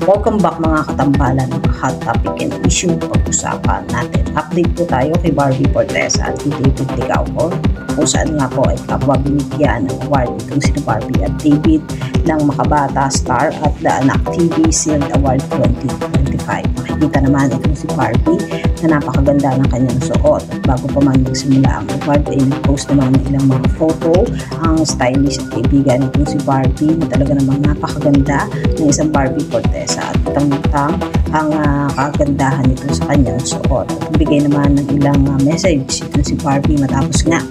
Welcome back mga katambalan, mga hot topic and issue pag-usapan natin. Update po tayo kay Barbie Fortesa at kay David Licauco kung saan nga po ay kapwa binigyan ng award itong sina Barbie at David ng Makabata Star at The Anak TV Shield Award 2025. Nakikita naman itong si Barbie na napakaganda ng kanyang suot at bago pa man magsimula ang award ay nag-post naman ng ilang mga photo ang stylish at kaibigan itong si Barbie na talaga namang napakaganda ng isang Barbie Fortesa at utang-utang ang kagandahan nito sa kanyang suot. At bigay naman ng ilang message itong si Barbie matapos nga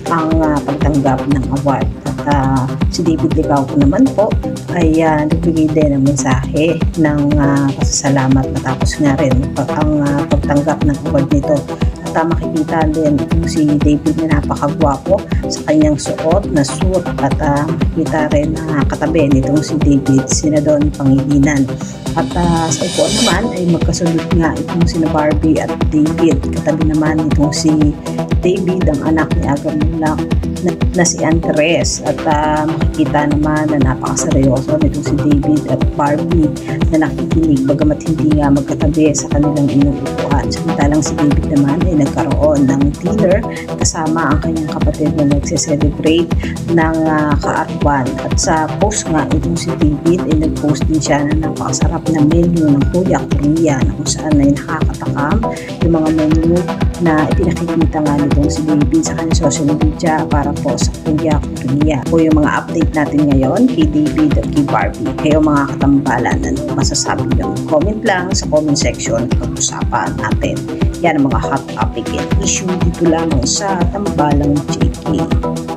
ang pagtanggap ng award. At si David Licauco naman po ay nagbigay din ng mensahe ng pasasalamat matapos nga rin ang pagtanggap ng award nito. At makikita din itong si David na napakagwapo sa kanyang suot na suit at makikita rin na katabi nitong si David, sina Don Pangilinan. At sa upuan naman ay magkasunod nga itong sina Barbie at David. Katabi naman itong si David, ang anak ni Aga Mulak na si Andres. At makikita naman na napakaseryoso nitong si David at Barbie na nakikinig bagamat hindi nga magkatabi sa kanilang inuupuan. Samantalang si David naman ay nagkaroon ng dinner kasama ang kanyang kapatid na nagse-celebrate ng kaarawan. At sa post nga itong si David ay nag-post din siya na napakasarap na menu ng Kuya Korea na kung saan ay nakakatakam yung mga menu na ipinakikita nga nitong si David sa kanyang social media para po sa Kuya Korea. O yung mga update natin ngayon kay David at kay Barbie. Kayo mga katambalan, ano masasabi nyo? Comment lang sa comment section pag-usapan natin. Yan ang mga hot topic and issue dito lamang sa Tambalang JK.